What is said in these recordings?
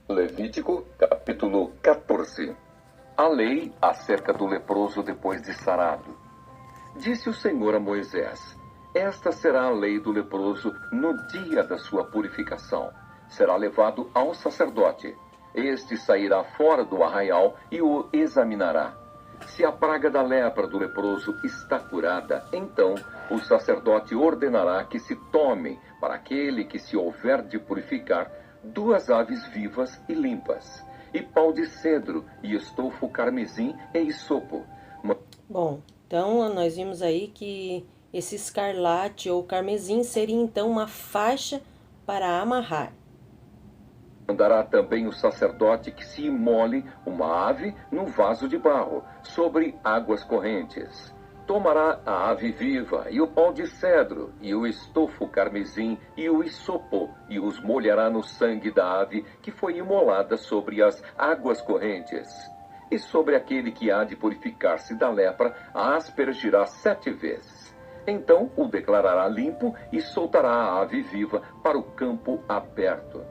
Levítico, capítulo 14. A lei acerca do leproso depois de sarado. Disse o Senhor a Moisés: Esta será a lei do leproso no dia da sua purificação. Será levado ao sacerdote. Este sairá fora do arraial e o examinará. Se a praga da lepra do leproso está curada, então o sacerdote ordenará que se tome, para aquele que se houver de purificar, 2 aves vivas e limpas, e pau de cedro, e estofo carmesim e isopo. Bom, então nós vimos aí que esse escarlate ou carmesim seria então uma faixa para amarrar. Mandará também o sacerdote que se imole uma ave num vaso de barro, sobre águas correntes. Tomará a ave viva, e o pau de cedro, e o estofo carmesim, e o isopo, e os molhará no sangue da ave que foi imolada sobre as águas correntes. E sobre aquele que há de purificar-se da lepra, a aspergirá 7 vezes. Então o declarará limpo e soltará a ave viva para o campo aberto.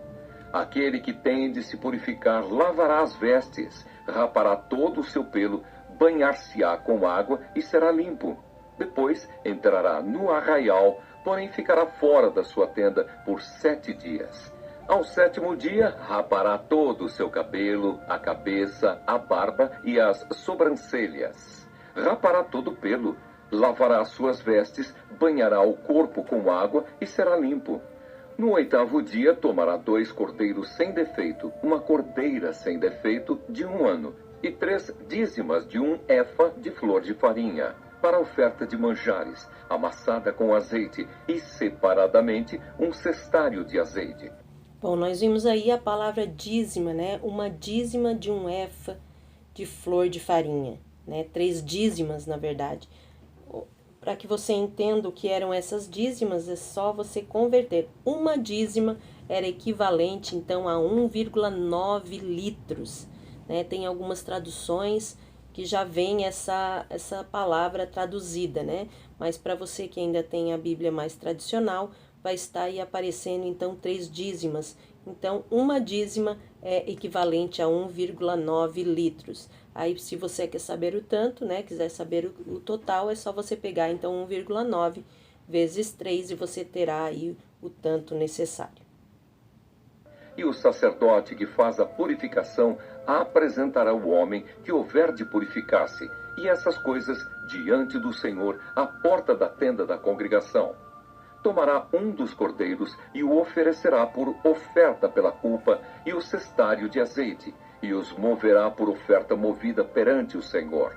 Aquele que tem de se purificar lavará as vestes, rapará todo o seu pelo, banhar-se-á com água e será limpo. Depois entrará no arraial, porém ficará fora da sua tenda por 7 dias. Ao 7º dia, rapará todo o seu cabelo, a cabeça, a barba e as sobrancelhas. Rapará todo o pelo, lavará as suas vestes, banhará o corpo com água e será limpo. No 8º dia, tomará 2 cordeiros sem defeito, uma cordeira sem defeito de 1 ano, e 3 dízimas de 1 efa de flor de farinha, para oferta de manjares, amassada com azeite, e separadamente 1 cestário de azeite. Bom, nós vimos aí a palavra dízima, né? Uma dízima de 1 efa de flor de farinha, né? 3 dízimas, na verdade. Para que você entenda o que eram essas dízimas, é só você converter. Uma dízima era equivalente, então, a 1,9 litros. Né? Tem algumas traduções que já vem essa palavra traduzida, né? Mas para você que ainda tem a Bíblia mais tradicional, vai estar aí aparecendo, então, 3 dízimas. Então, uma dízima é equivalente a 1,9 litros. Aí, se você quer saber o tanto, né, quiser saber o total, é só você pegar, então, 1,9 vezes 3 e você terá aí o tanto necessário. E o sacerdote que faz a purificação apresentará o homem que houver de purificar-se, e essas coisas diante do Senhor, à porta da tenda da congregação. Tomará um dos cordeiros e o oferecerá por oferta pela culpa e o cestário de azeite, e os moverá por oferta movida perante o Senhor.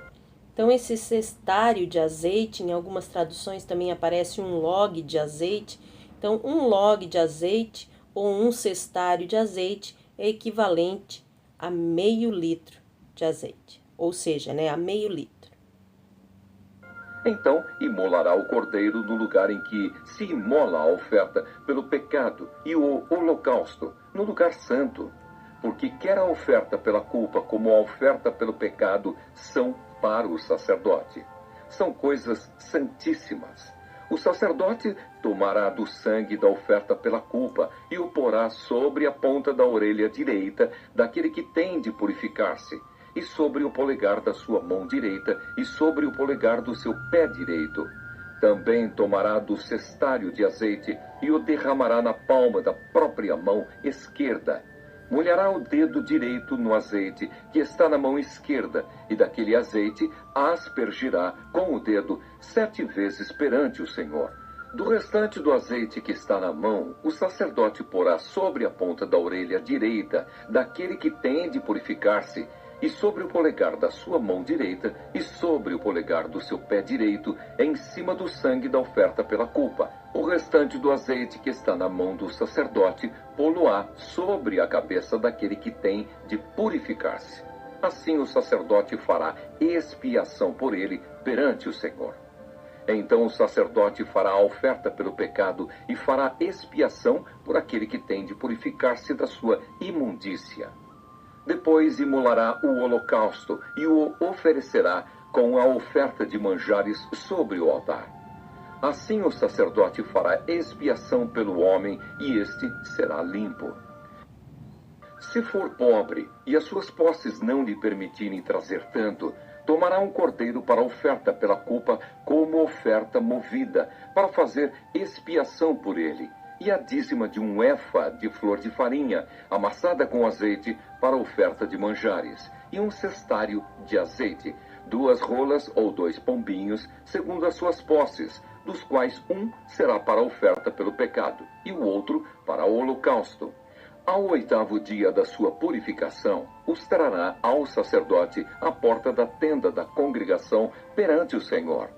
Então, esse cestário de azeite, em algumas traduções também aparece um log de azeite. Então, um log de azeite ou um cestário de azeite é equivalente a meio litro de azeite, ou seja, né, a meio litro. Então imolará o cordeiro no lugar em que se imola a oferta pelo pecado e o holocausto, no lugar santo. Porque quer a oferta pela culpa como a oferta pelo pecado são para o sacerdote. São coisas santíssimas. O sacerdote tomará do sangue da oferta pela culpa e o porá sobre a ponta da orelha direita daquele que tem de purificar-se, e sobre o polegar da sua mão direita, e sobre o polegar do seu pé direito. Também tomará do cestário de azeite, e o derramará na palma da própria mão esquerda. Molhará o dedo direito no azeite, que está na mão esquerda, e daquele azeite aspergirá com o dedo 7 vezes perante o Senhor. Do restante do azeite que está na mão, o sacerdote porá sobre a ponta da orelha direita daquele que tem de purificar-se, e sobre o polegar da sua mão direita, e sobre o polegar do seu pé direito, em cima do sangue da oferta pela culpa. O restante do azeite que está na mão do sacerdote, pô-lo-á sobre a cabeça daquele que tem de purificar-se. Assim o sacerdote fará expiação por ele perante o Senhor. Então o sacerdote fará a oferta pelo pecado e fará expiação por aquele que tem de purificar-se da sua imundícia. Depois imolará o holocausto e o oferecerá com a oferta de manjares sobre o altar. Assim o sacerdote fará expiação pelo homem e este será limpo. Se for pobre e as suas posses não lhe permitirem trazer tanto, tomará um cordeiro para oferta pela culpa como oferta movida, para fazer expiação por ele, e a dízima de um efa de flor de farinha, amassada com azeite, para oferta de manjares, e um cestário de azeite, 2 rolas ou 2 pombinhos, segundo as suas posses, dos quais um será para oferta pelo pecado, e o outro para o holocausto. Ao 8º dia da sua purificação, os trará ao sacerdote à porta da tenda da congregação perante o Senhor.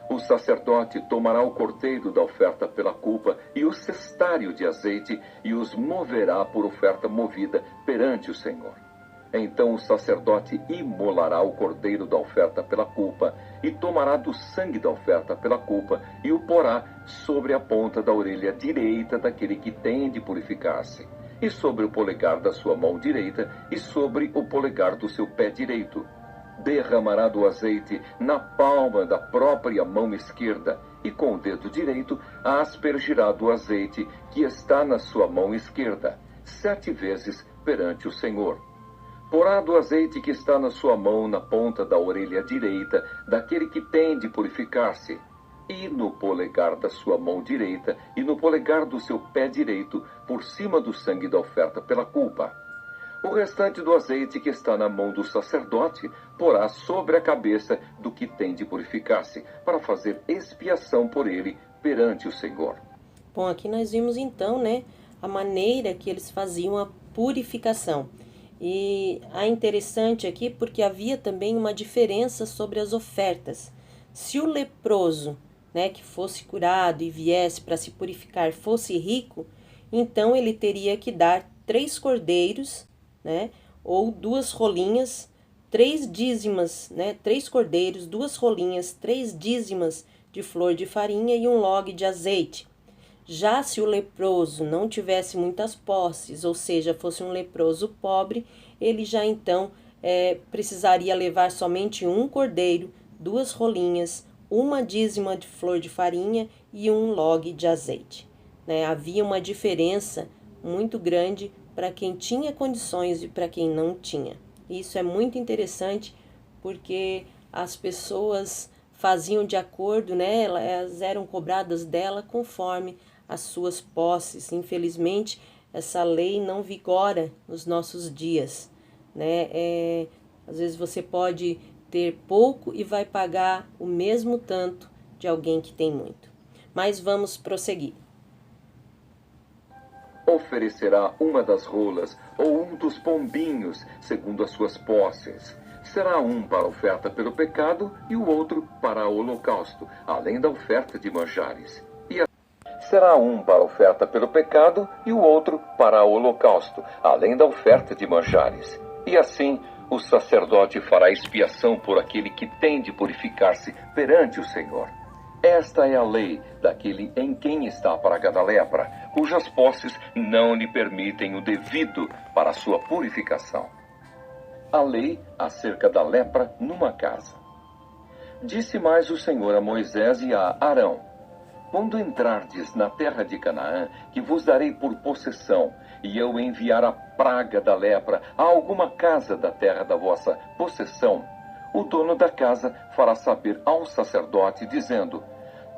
O sacerdote tomará o cordeiro da oferta pela culpa e o cestário de azeite e os moverá por oferta movida perante o Senhor. Então o sacerdote imolará o cordeiro da oferta pela culpa e tomará do sangue da oferta pela culpa e o porá sobre a ponta da orelha direita daquele que tem de purificar-se, e sobre o polegar da sua mão direita, e sobre o polegar do seu pé direito. Derramará do azeite na palma da própria mão esquerda, e com o dedo direito aspergirá do azeite que está na sua mão esquerda, 7 vezes perante o Senhor. Porá do azeite que está na sua mão na ponta da orelha direita daquele que tem de purificar-se, e no polegar da sua mão direita, e no polegar do seu pé direito, por cima do sangue da oferta pela culpa. O restante do azeite que está na mão do sacerdote, porá sobre a cabeça do que tem de purificar-se, para fazer expiação por ele perante o Senhor. Bom, aqui nós vimos então, né, a maneira que eles faziam a purificação. E é interessante aqui porque havia também uma diferença sobre as ofertas. Se o leproso, né, que fosse curado e viesse para se purificar, fosse rico, então ele teria que dar 3 cordeiros, né, ou 2 rolinhas, 3 dízimas, né, 3 cordeiros, 2 rolinhas, 3 dízimas de flor de farinha e um log de azeite. Já se o leproso não tivesse muitas posses, ou seja, fosse um leproso pobre, ele já então precisaria levar somente um cordeiro, 2 rolinhas, 1 dízima de flor de farinha e um log de azeite. Né? Havia uma diferença muito grande para quem tinha condições e para quem não tinha. Isso é muito interessante porque as pessoas faziam de acordo, né? Elas eram cobradas dela conforme as suas posses. Infelizmente, essa lei não vigora nos nossos dias, né? Às vezes você pode ter pouco e vai pagar o mesmo tanto de alguém que tem muito. Mas vamos prosseguir. Oferecerá uma das rolas ou um dos pombinhos, segundo as suas posses. Será um para a oferta pelo pecado e o outro para o holocausto, além da oferta de manjares. Será um para a oferta pelo pecado e o outro para o holocausto, além da oferta de manjares. E assim o sacerdote fará expiação por aquele que tem de purificar-se perante o Senhor. Esta é a lei daquele em quem está a praga da lepra, cujas posses não lhe permitem o devido para a sua purificação. A lei acerca da lepra numa casa. Disse mais o Senhor a Moisés e a Arão: quando entrardes na terra de Canaã, que vos darei por possessão, e eu enviar a praga da lepra a alguma casa da terra da vossa possessão, o dono da casa fará saber ao sacerdote, dizendo: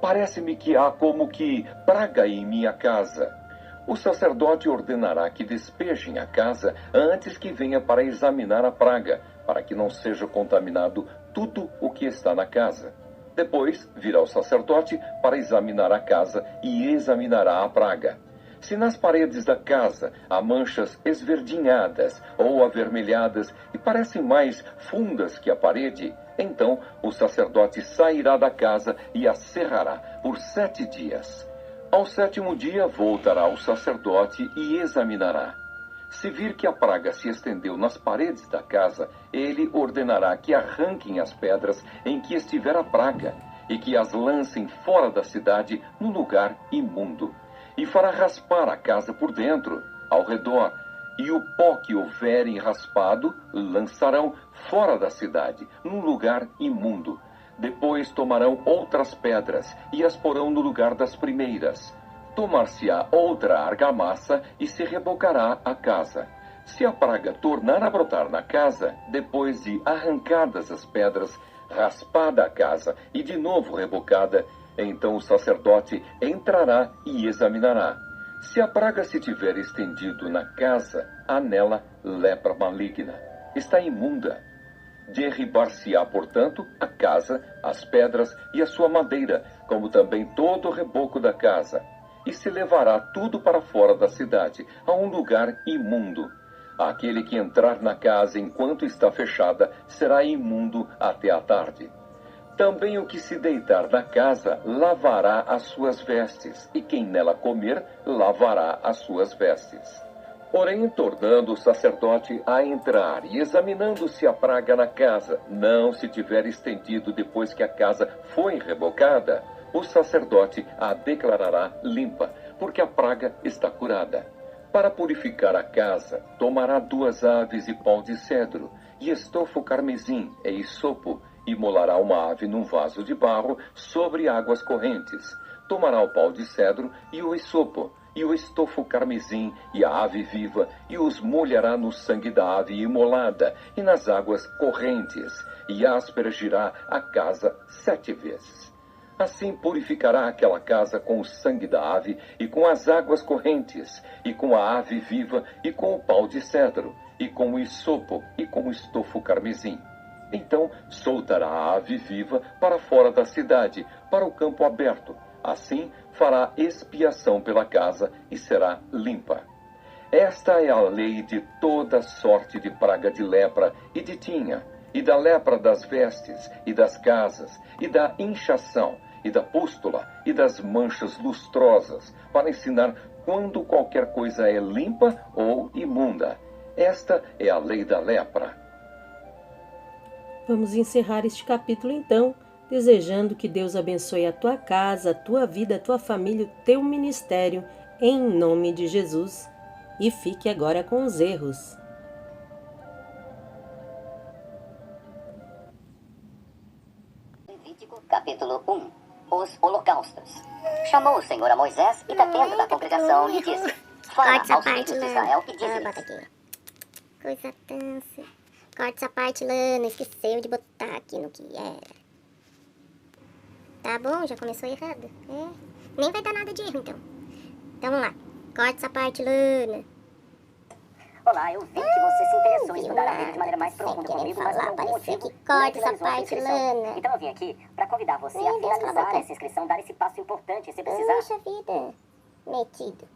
parece-me que há como que praga em minha casa. O sacerdote ordenará que despejem a casa antes que venha para examinar a praga, para que não seja contaminado tudo o que está na casa. Depois virá o sacerdote para examinar a casa e examinará a praga. Se nas paredes da casa há manchas esverdinhadas ou avermelhadas e parecem mais fundas que a parede, então o sacerdote sairá da casa e a cerrará por 7 dias. Ao 7º dia voltará o sacerdote e examinará. Se vir que a praga se estendeu nas paredes da casa, ele ordenará que arranquem as pedras em que estiver a praga, e que as lancem fora da cidade no lugar imundo. E fará raspar a casa por dentro, ao redor, e o pó que houverem raspado lançarão fora da cidade, num lugar imundo. Depois tomarão outras pedras e as porão no lugar das primeiras. Tomar-se-á outra argamassa e se rebocará a casa. Se a praga tornar a brotar na casa, depois de arrancadas as pedras, raspada a casa e de novo rebocada, então o sacerdote entrará e examinará. Se a praga se tiver estendido na casa, há nela lepra maligna. Está imunda. Derribar-se-á, portanto, a casa, as pedras e a sua madeira, como também todo o reboco da casa. E se levará tudo para fora da cidade, a um lugar imundo. Aquele que entrar na casa enquanto está fechada será imundo até a tarde. Também o que se deitar na casa lavará as suas vestes, e quem nela comer lavará as suas vestes. Porém, tornando o sacerdote a entrar e examinando se a praga na casa não se tiver estendido depois que a casa foi rebocada, o sacerdote a declarará limpa, porque a praga está curada. Para purificar a casa, tomará 2 aves e pau de cedro, e estofo carmesim e isopo, e molará uma ave num vaso de barro sobre águas correntes. Tomará o pau de cedro e o isopo, e o estofo carmesim e a ave viva, e os molhará no sangue da ave imolada e nas águas correntes, e aspergirá a casa 7 vezes. Assim purificará aquela casa com o sangue da ave, e com as águas correntes, e com a ave viva, e com o pau de cedro, e com o isopo, e com o estofo carmesim. Então soltará a ave viva para fora da cidade, para o campo aberto. Assim fará expiação pela casa e será limpa. Esta é a lei de toda sorte de praga de lepra e de tinha, e da lepra das vestes, e das casas, e da inchação, e da pústula, e das manchas lustrosas, para ensinar quando qualquer coisa é limpa ou imunda. Esta é a lei da lepra. Vamos encerrar este capítulo então, desejando que Deus abençoe a tua casa, a tua vida, a tua família, o teu ministério, em nome de Jesus. E fique agora com os erros. Levítico, capítulo 1. Os holocaustos. Chamou o Senhor a Moisés e da tenda da congregação lhe disse: Fala aos filhos de Israel e diz-lhes. Coisa tansa. Corta essa parte, Lana. Esqueceu de botar aqui no que era. Tá bom, já começou errado. Nem vai dar nada de erro, então. Então vamos lá. Corta essa parte, Lana. Olá, eu vi que você se interessou em estudar a Bíblia de maneira mais profunda comigo, mas por algum motivo corta essa parte, Lana. Então eu vim aqui para convidar você a finalizar essa inscrição, dar esse passo importante, se precisar. Puxa vida. Metido.